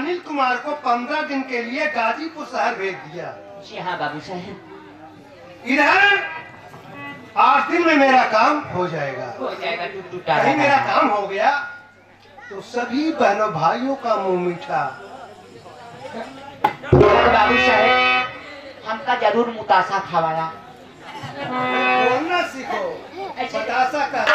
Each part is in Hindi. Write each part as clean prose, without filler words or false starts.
अनिल कुमार को 15 दिन के लिए गाजीपुर शहर भेज दिया। जी हाँ बाबू साहब। इधर 8 दिन में मेरा काम हो जाएगा। कहीं मेरा काम हो गया तो सभी बहनों भाइयों का मुंह मीठा। बाबू साहब हमका जरूर मुतासा खवाया। बोलना सीखो, बतासा का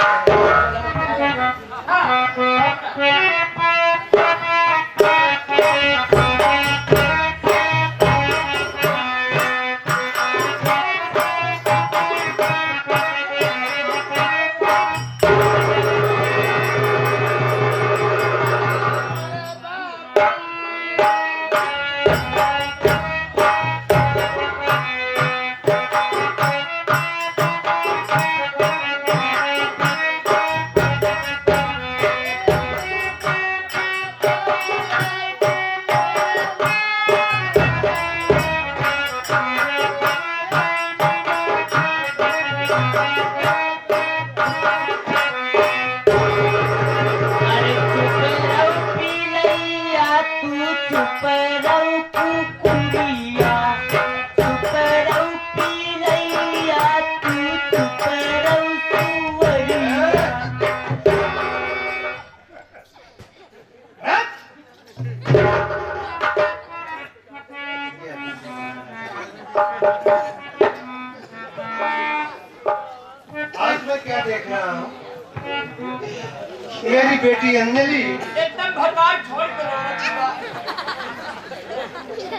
मेरी बेटी अंजलि एकदम भगवान छोड़ कर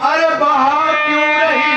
अरे बाहर क्यों रही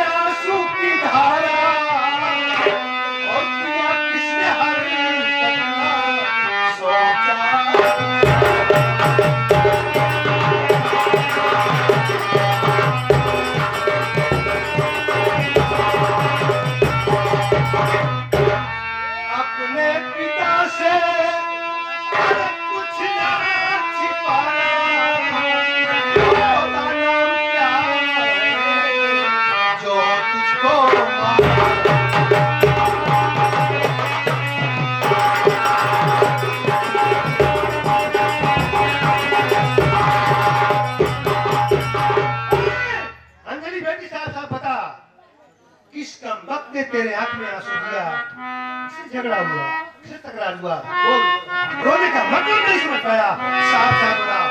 आंसू की धारा। तेरे आंख में आंसू दिया, किससे झगड़ा हुआ, किससे तकरार हुआ, बोल। रोने का मतलब नहीं समझ पाया, साफ साफ बताओ।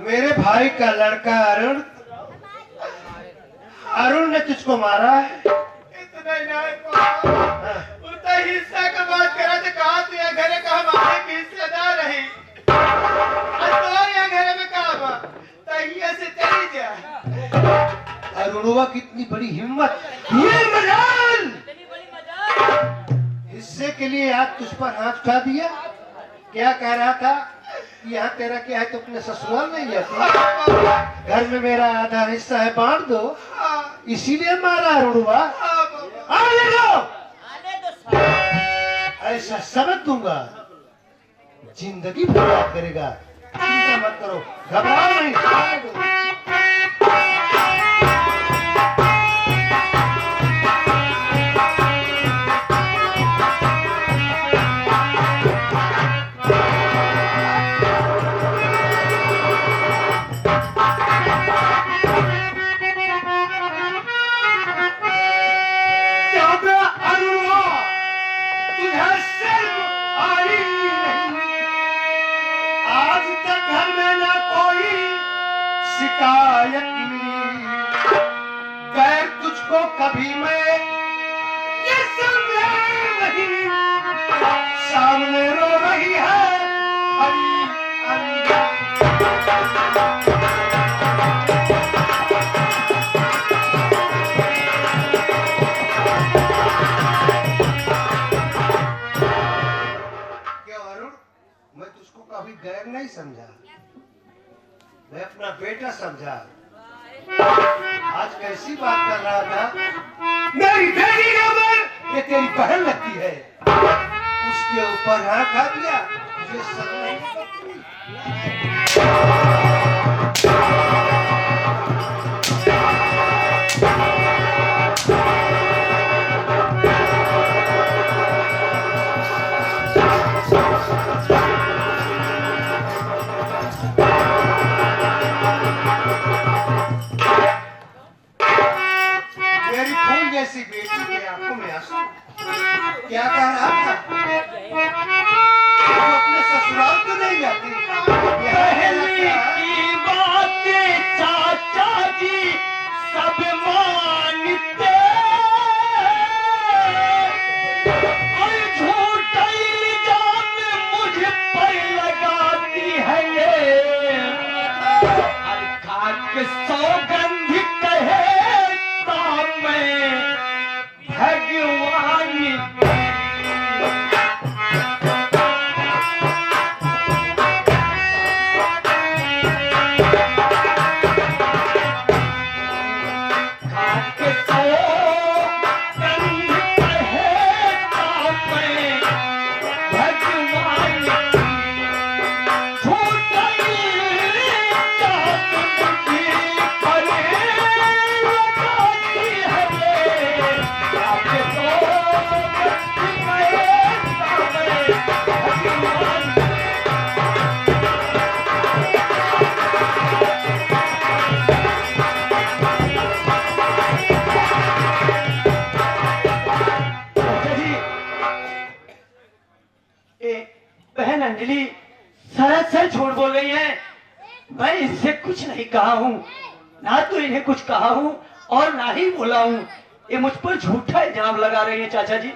मेरे भाई का लड़का अरुण, अरुण ने तुझको मारा है। इतना ही नहीं पापा, उतना हिस्सा का बात करा तो कहा तू यहाँ घरे का हमारे की हिस्सेदार रही। और यहाँ घरे में कहा तहिया से चली जा। अरुणवा कितनी बड़ी हिम्मत, ये मजाल हिस्से के लिए आज तुझ पर हाथ उठा दिया। क्या कह रहा था कि यहाँ तेरा क्या है तो अपने ससुराल नहीं जाती, घर में मेरा आधा हिस्सा है बांट दो, इसीलिए मारा अरुणवा। आने दो, ऐसा सबक दूंगा जिंदगी भर याद करेगा। चिंता मत करो, घबराओ नहीं, आने दो। शिकायत मिली गैर तुझको कभी मैं ये समझा नहीं, सामने रो रही है हरी अंदर। क्या अरुण, मैं तुझको कभी गैर नहीं समझा, मैं अपना बेटा समझा। आज कैसी बात कर रहा था, मेरी बेटी के ऊपर ये तेरी बहन लगती है, उसके ऊपर हाथ खा दिया, मुझे शर्म नहीं लगती। ऐसी बेटी की आंखों में आंसू, क्या कह रहा था, वो अपने ससुराल क्यों नहीं जाती? पहले की बातें चाचा जी सब मानते, और झूठा इल्जाम मुझ पर लगाती है ये, अर्थात सौगंध कहे भगवान बहन अंजलि सरासर झूठ बोल रही है। मैं इससे कुछ नहीं कहा हूँ, ना तो इन्हें कुछ कहा हूँ और ना ही बोला हूँ। ये मुझ पर झूठा इल्जाम लगा रही है चाचा जी।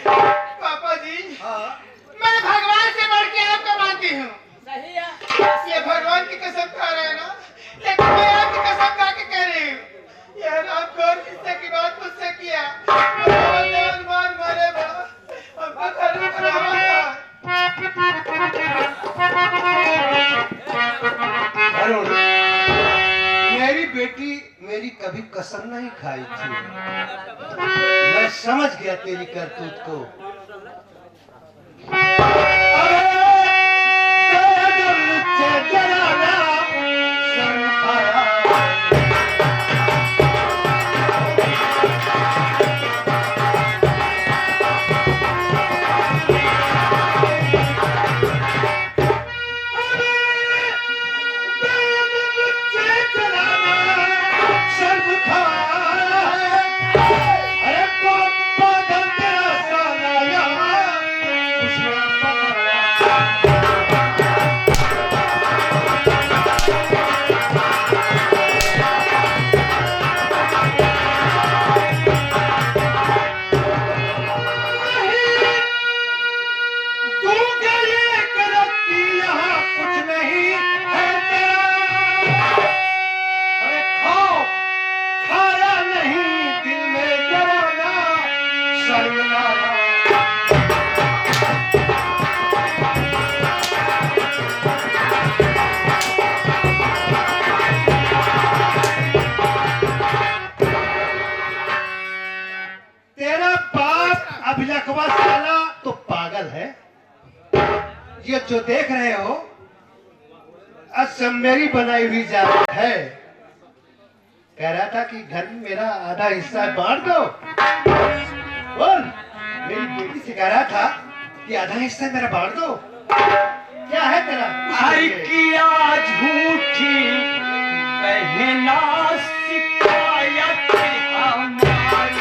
पापा जी, मैं भगवान से बढ़ के आपको मानती हूँ। ये भगवान की कसम खा रहे हैं ना, लेकिन मैं आपकी कसम खा के कह रही हूँ, यह रात को और किस्से की बात मुझसे किया, मारे हमको खरीद अरुण, मेरी बेटी मेरी कभी कसम नहीं खाई थी, मैं समझ गया तेरी करतूत को। जो देख रहे हो आज सब मेरी बनाई हुई जात है। कह रहा था कि घर में मेरा आधा हिस्सा बांट दो। बोल, मेरी बेटी से कह रहा था कि आधा हिस्सा मेरा बांट दो। क्या है तेरा? अरे किया झूठी कहना शिकायत हमारी।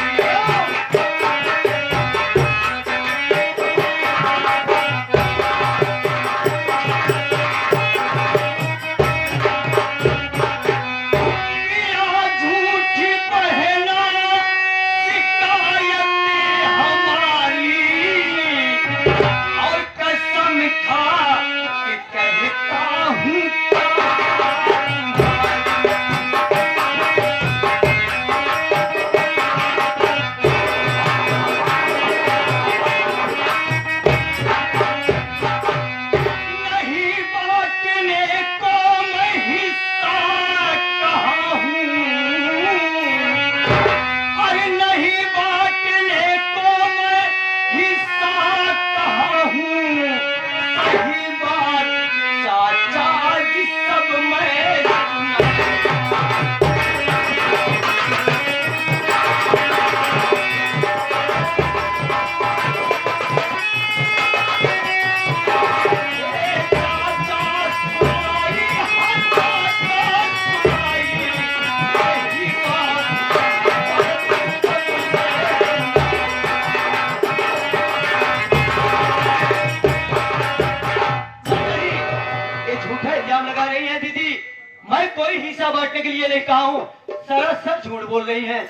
कोई हिस्सा बांटने के लिए नहीं कहा हूँ, सारा सब झूठ बोल रही हैं।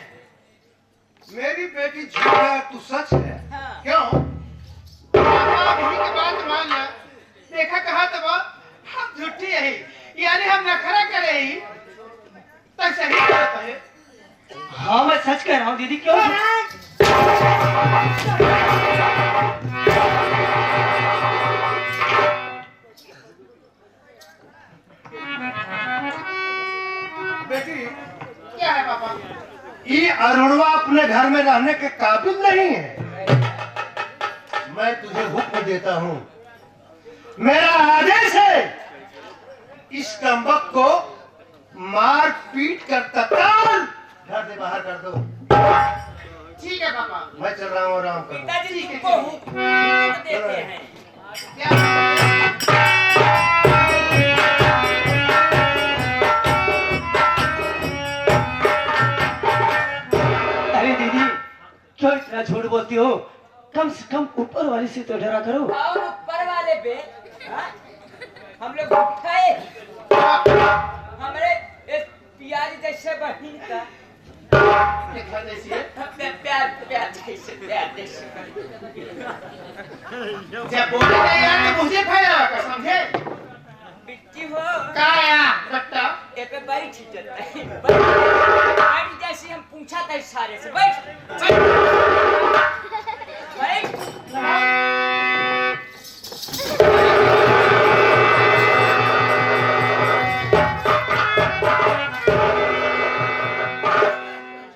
मेरी बेटी झूठ है, तू सच है। हाँ। क्यों? आप ही की बात मान ला। देखा कहा तो हम झूठी है, यानी हम नखरा करे ही तब सही बात है। हाँ मैं सच कह रहा हूँ दीदी। क्यों? बेटी क्या है पापा? ये अरुणवा अपने घर में रहने के काबिल नहीं है। मैं तुझे हुक्म देता हूँ, मेरा आदेश है, इस कमबख्त को मार पीट कर तत्काल घर से बाहर कर दो। ठीक है पापा। मैं चल रहा हूँ, आराम करो। पिताजी तुमको हुक्म देते हैं। क्या? अरे दीदी क्यों इतना झूठ बोलती हो? कम से कम ऊपर वाली से तो डरा करो। और ऊपर वाले पे हाँ? हम लोग उठाए हमारे इस प्याज जैसे बहन का देखा जैसी है। प्यार प्यार जैसे जब बोले नहीं यार तो मुझे फैला कर समझे? बिट्टी हो क्या यार रट्टा? एक बैठ जाता है बैठ जैसे हम पूछा था सारे से बैठ बैठ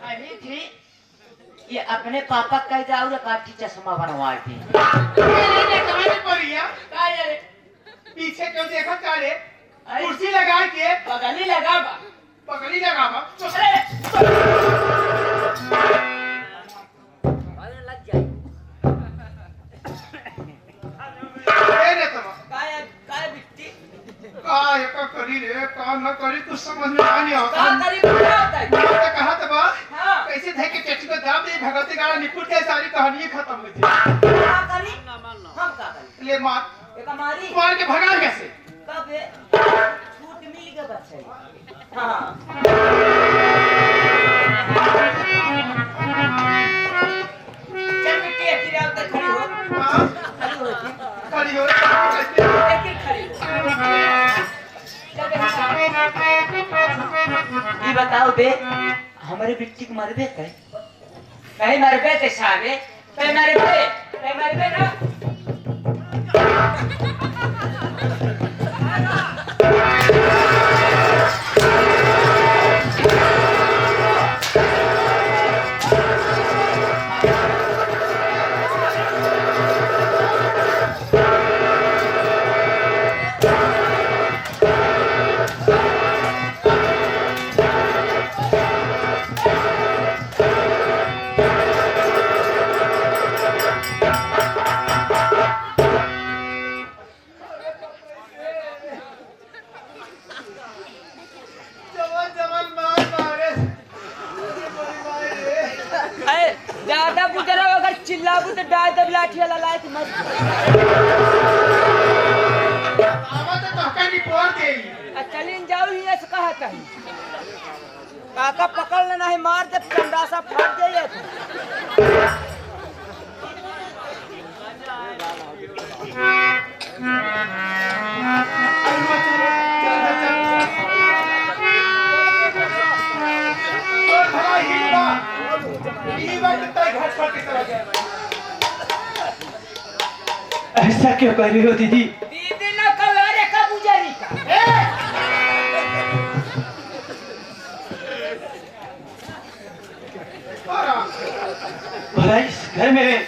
अरे थी ये अपने पापा कह जाओ या काठी चश्मा बनवाई थी। मैंने कहानी पढ़ी है। का रे पीछे क्यों देखा क्या रे? कुर्सी लगा के बगली लगा बा पगड़ी लगा बा। अरे लग जाए ए रे तमा काय बिट्टी काय का करी रे का न करी कुछ समझ में नहीं का आता। करी क्या होता है मैं तो कहा था हाँ। कैसे थे कि चट्टी को दाब दे भगवती गाड़ा निपुट के सारी कहानी खत्म हो गई। का करी हम का करी ले मार एक हमारी मार के भगा कैसे? कब छूट मिल गया बच्चा हाँ चल बिट्टी फिर आप तक खड़ी हो हाँ? खड़ी हो जी खड़ी हो लेकिन खड़ी हो चल ये बताओ बे हमारे बिट्टी को मरबे कहे कहीं मरबे ते सारे ते मरबे ना जवान जवान मार मारे ये बड़ी मार रे अरे ज्यादा बुजरा अगर चिल्लाबू तो डाल दब लाठी वाला लायक मत आवा तो धक्का नहीं पोर देई चलिन जाओ ही ऐसे कहा कहीं काका पकड़ लेना है मार दे पंडासा फाड़ जाइए ऐसा क्यों कर रही हो दीदी? दीदी ना कल अरे का बुजारी का भला इस घर में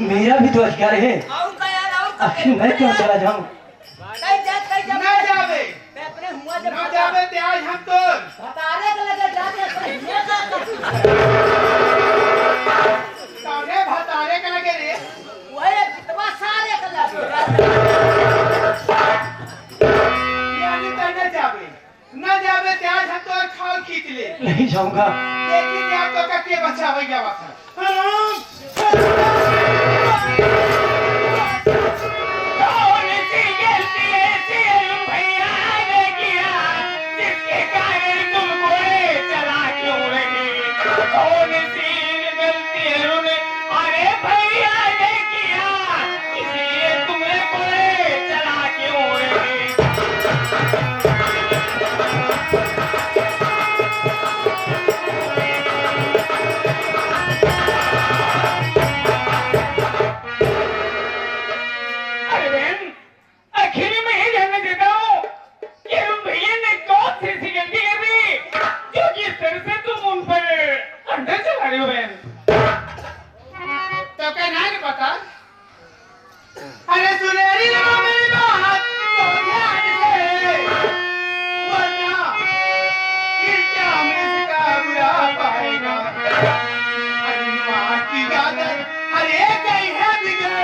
मेरा भी तो अधिकार है। और का यार और आखिर मैं क्यों चला जाऊं? कहीं जा ना जावे मैं अपने हुआ जब ना जावे ते आज हम तो बताने के लगे जाते ये का तारे भतारे के लगे रे वही कितना सारे का लगे यानी तो ना जावे ना जावे ते आज हम तो खाल खींच ले नहीं जाऊंगा। लेकिन यार तो का के बचावे क्या बात है तो क्या नहीं पता अरे सुनेरी लो मेरी बात तो ध्यान से वरना फिर क्या हमने इसका बुरा पाएगा अरे माँ की आदत अरे कहीं है बिगड़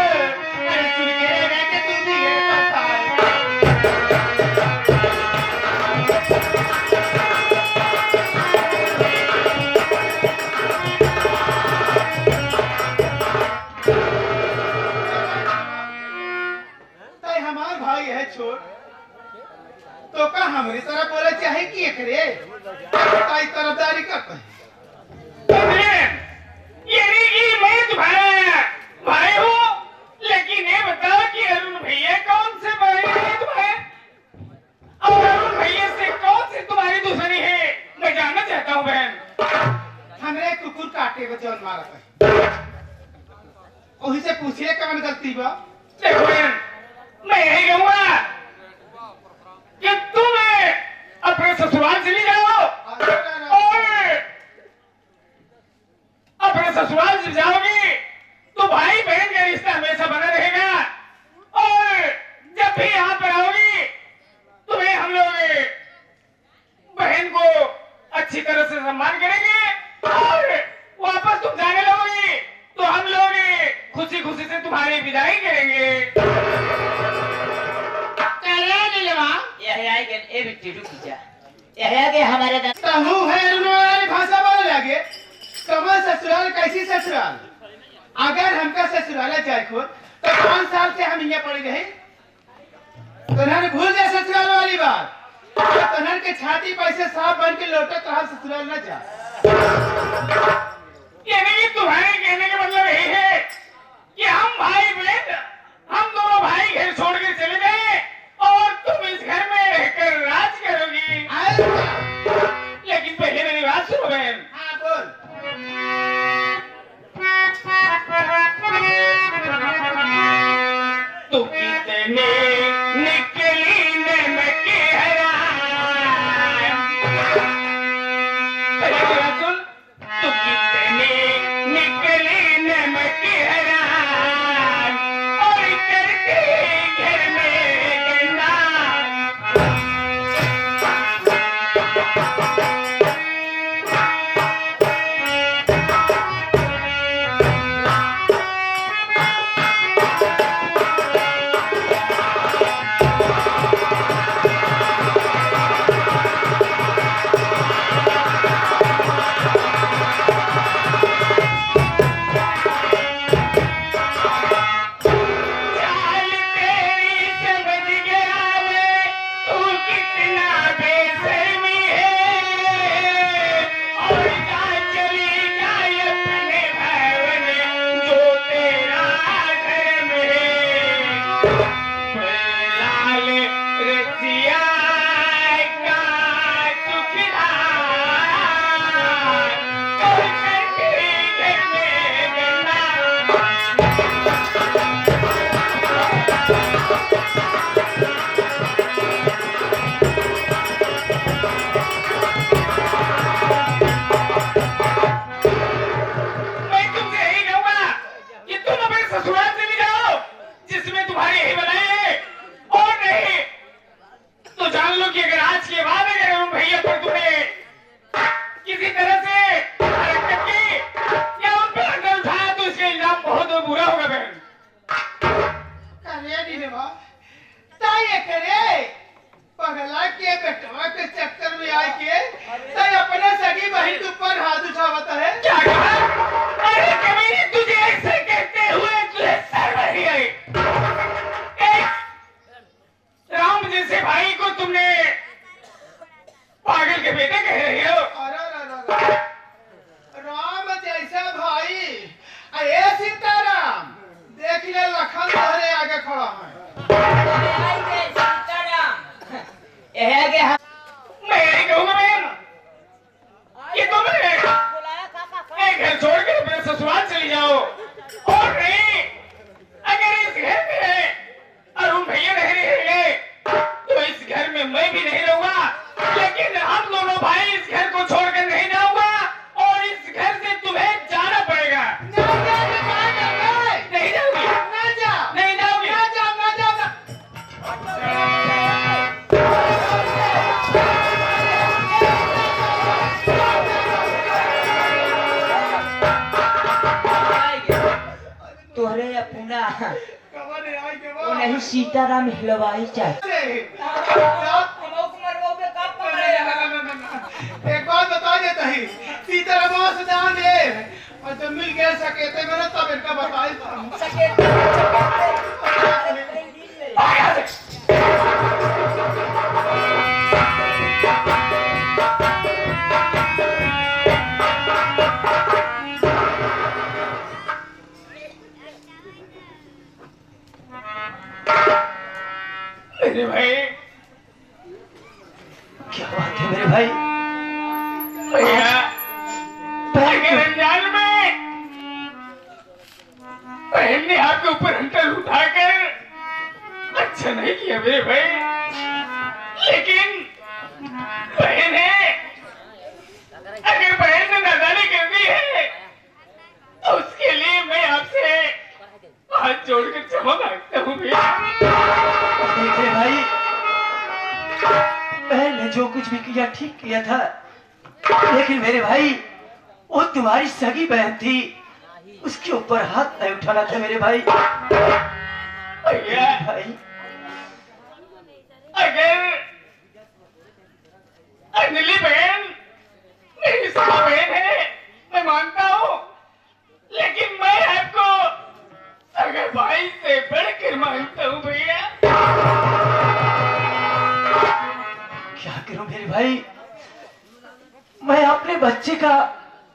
अरे सुन के रह के तू बिगड़ पता है तय हमार भाई है छोट तो का हमरी तरह बोले चाहे कि एकरे ताई तरफदारी करते हैं मैं तुम्हारा भाई हूँ लेकिन ये बताओ कि अरुण भैया कौन से भाई है तुम्हारे और अरुण भैया से कौन सी तुम्हारी दुश्मनी है मैं जानना चाहता हूँ बहन। हमरे कुकुर काटे को जौन मारत है वही से पूछिए कौन गलती बा देखो बहन मैं यही कहूँगा कि तुम अपने ससुराल चली जाओ और अपने ससुराल से जाओगी तो भाई बहन का रिश्ता हमेशा बना रहेगा और जब भी यहाँ पर आओगी तुम्हें हम लोग बहन को अच्छी तरह से सम्मान करेंगे और वापस तुम जाने लगोगी तो हम लोग खुशी खुशी से तुम्हारी विदाई करेंगे। हमारे तहु है वाली भाषा बोले लगे कमल ससुराल कैसी ससुराल अगर हमका ससुराल जाए खुद तो 5 साल से हम यहाँ पड़ी रहे तुम्हारे भूल जाए ससुराल वाली बात तुम्हारे के छाती पैसे साफ बन के लौटे तो हम ससुराल न जा यानी कि तुम्हारे कहने का मतलब यही है कि हम भाई बहन हम दोनों भाई घर छोड़ के चले गए और तुम इस घर में रहकर राज करोगी। लेकिन पहले मेरी बात सुनो बहन। हाँ बोल तू कितने निकली नमक हराम पहले मेरी बात सुन। तू कितने निकली नमक हराम और करके घर में गंदा कितना बेशर्मी है और जा चली जाए अपने भवन जो तेरा घर में लाल रसिया का दुखड़ा और करके घर में गंदा मैं तुमसे यही कहूंगा कि तुम अपने ससुराल चली जाओ जिसमें तुम्हारी यही बनाई है और नहीं तो जान लो कि अगर आज के बाद अगर उन भैया पर तुमने किसी तरह से हरकत की या उन पर अंदर उठाया तो इसका इल्जाम बहुत बुरा होगा बहन। करे नीलवा ताये करे पगला के बेटवा के चक्कर में आके ताई अपने सगी बहन के ऊपर हाथ उठावता है। क्या कहा? अरे कमीनी तुझे ऐसे कहते हुए तुझे शर्म नहीं आई? एक राम जैसे भाई को तुमने पागल के बेटे कह रही हो? अरे राम जैसा भाई अरे सीताराम देख ले लखन तोहरे आगे खड़ा है। यह के हम मैं यही कहूंगा बहन कि तुम एक घर छोड़ के अपने ससुराल चली जाओ और नहीं अगर इस घर में अरुण भैया नहीं रहेंगे तो इस घर में मैं भी नहीं रहूंगा लेकिन हम दोनों भाई इस घर को छोड़कर नहीं जाऊंगा और इस घर से तुम्हें जाना पड़ेगा। नहीं जाओगी? नहीं जाओगी? तोहरे अपना कबर आई के वो नहीं सीताराम हिलवाई चाहे एक बात बता देता ही सीताराम से जान दे और जब मिल गए सकेते मैंने तब इनका बताई मेरे भाई क्या बात है मेरे भाई भैया अगर अनजान में बहन ने आपके ऊपर हंटर उठाकर अच्छा नहीं किया मेरे भाई लेकिन बहन है अगर बहन ने नादानी कर दी है तो उसके लिए मैं आपसे हाथ जोड़कर क्षमा मांगता हूँ भैया। देखे भाई बहन ने जो कुछ भी किया ठीक किया था लेकिन मेरे भाई वो तुम्हारी सगी बहन थी उसके ऊपर हाथ नहीं उठाना था मेरे भाई। भैया भाई अगर अंजलि बहन मेरी सगी बहन है मैं मानता हूँ लेकिन मैं आपको अगर भाई से बढ़कर मानता हूँ भैया। क्या करूं मेरे भाई मैं अपने बच्चे का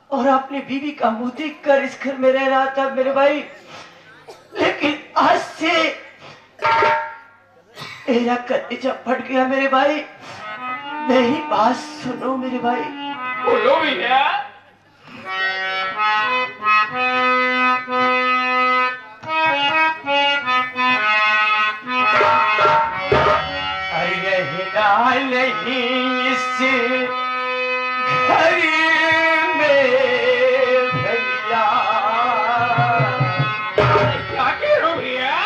और अपनी बीवी का मुंह देख कर इस घर में रह रहा था मेरे भाई लेकिन आज से मेरा कलेजा फट गया मेरे भाई। मेरी बात सुनो मेरे भाई। बोलो भैया। अरे हिला नहीं इस घर में भैया क्या कह रहे हो भैया?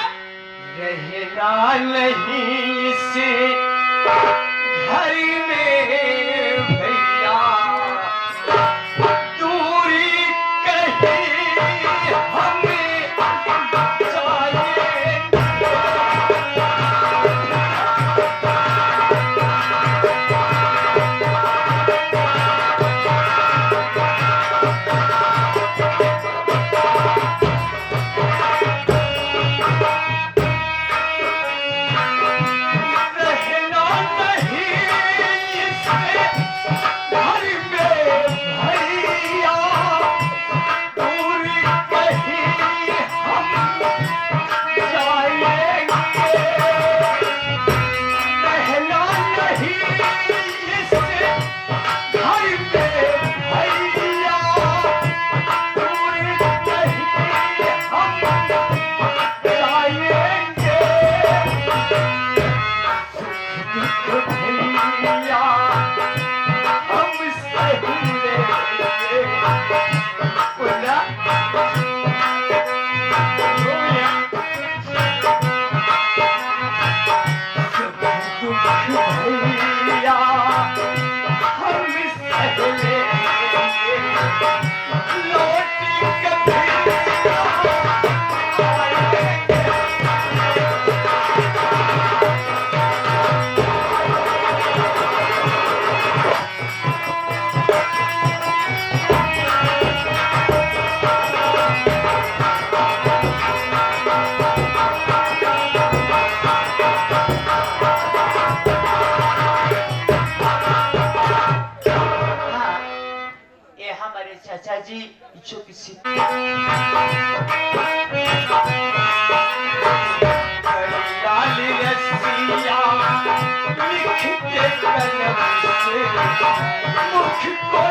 रहना नहीं इस घर में भैया दूरी कहीं हमें चाहिए। जी छोटी सी लाल रसिया लिखते कलम से मुख को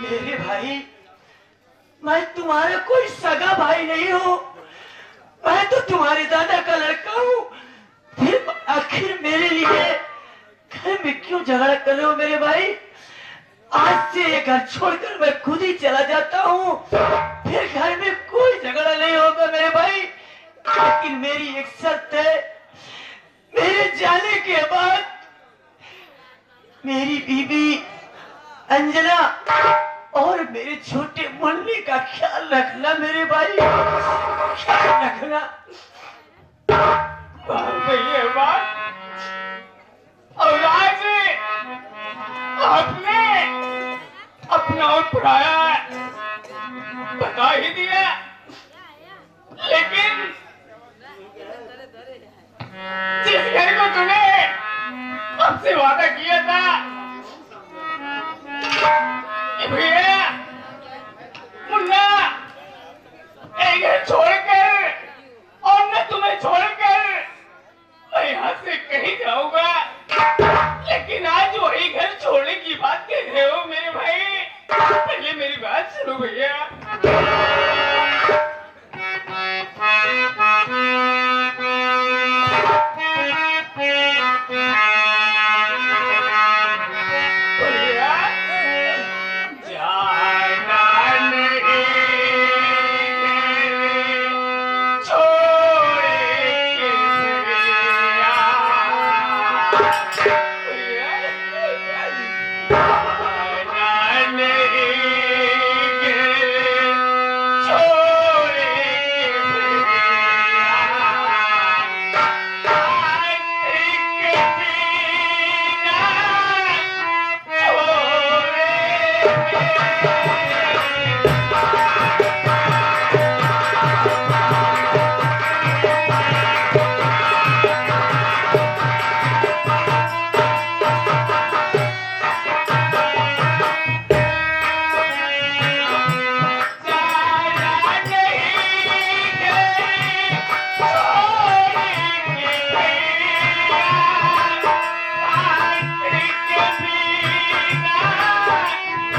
मेरे भाई मैं तुम्हारा कोई सगा भाई नहीं हूँ, मैं तो तुम्हारे दादा का लड़का हूँ। फिर आखिर मेरे लिए घर में क्यों झगड़ा कर रहे हो मेरे भाई? आज से ये घर छोड़कर मैं खुद ही चला जाता हूँ, फिर घर में कोई झगड़ा नहीं होगा मेरे भाई। लेकिन मेरी एक शर्त है, मेरे जाने के बाद मेरी बीबी अंजना और मेरे छोटे मुन्नी का ख्याल रखना मेरे भाई, ख्याल रखना। ये बात और आज आपने अपना और पराया बता ही दिया, लेकिन जिस घर को तूने हमसे वादा किया था भैया मुन्ना, एक घर छोड़कर और न तुम्हें छोड़कर मैं यहाँ से कहीं जाऊंगा, लेकिन आज वही घर छोड़ने की बात कह रहे हो मेरे भाई। पहले मेरी बात सुनो भैया।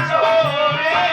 छोड़े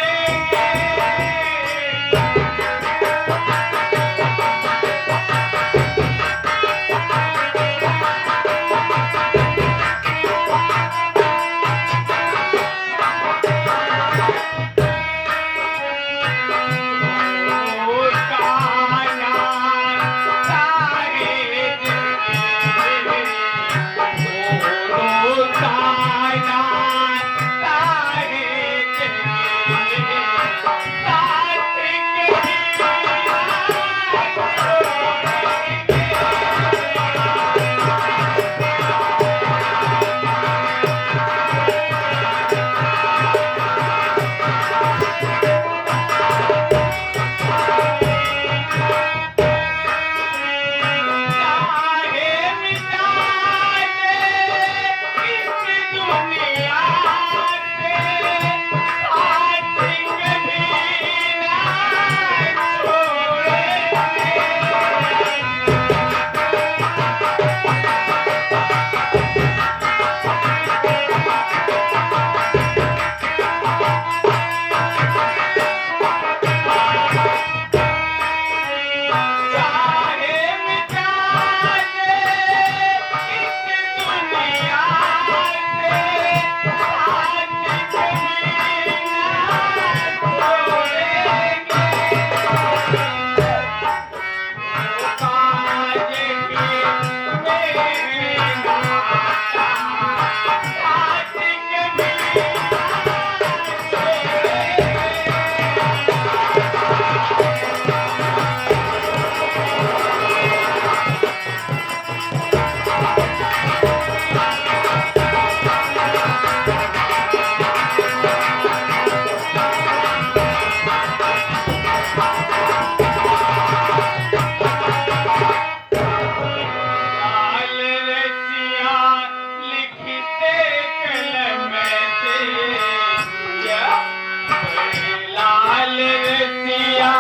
भैया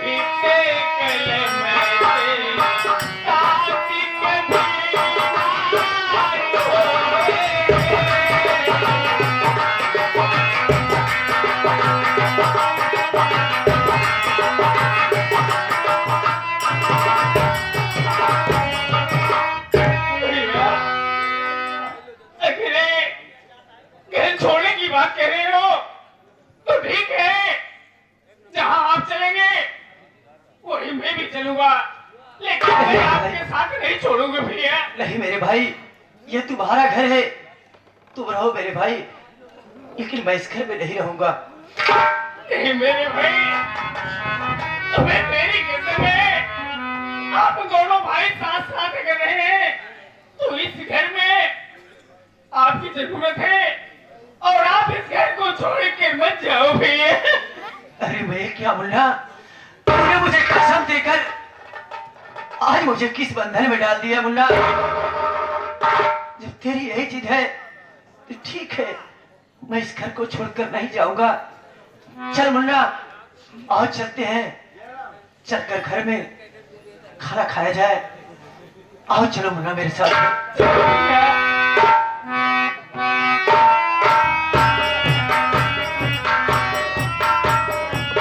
लिखते कलम से ताकि कभी छोड़ने की बात कह रहे हो तो ठीक है, जहां आप चलेंगे वही मैं भी चलूंगा, लेकिन मैं आपके साथ नहीं छोड़ूंगा भैया। नहीं मेरे भाई, ये तुम्हारा घर है, तुम रहो मेरे भाई, लेकिन मैं इस घर में नहीं रहूंगा। नहीं मेरे भाई, तुम्हें मेरी कसम है, आप दोनों भाई साथ साथ कर रहे हैं तो इस घर में आपकी जरूरत है और आप इस घर को छोड़ के मत जाओ भैया। अरे मैं क्या मुन्ना, तुमने मुझे कसम देकर आज मुझे किस बंधन में डाल दिया मुन्ना। जब तेरी यही जिद है तो ठीक है, मैं इस घर को छोड़कर नहीं जाऊंगा। चल मुन्ना, आओ चलते हैं, चलकर घर में खाना खाया जाए। आओ चलो मुन्ना मेरे साथ।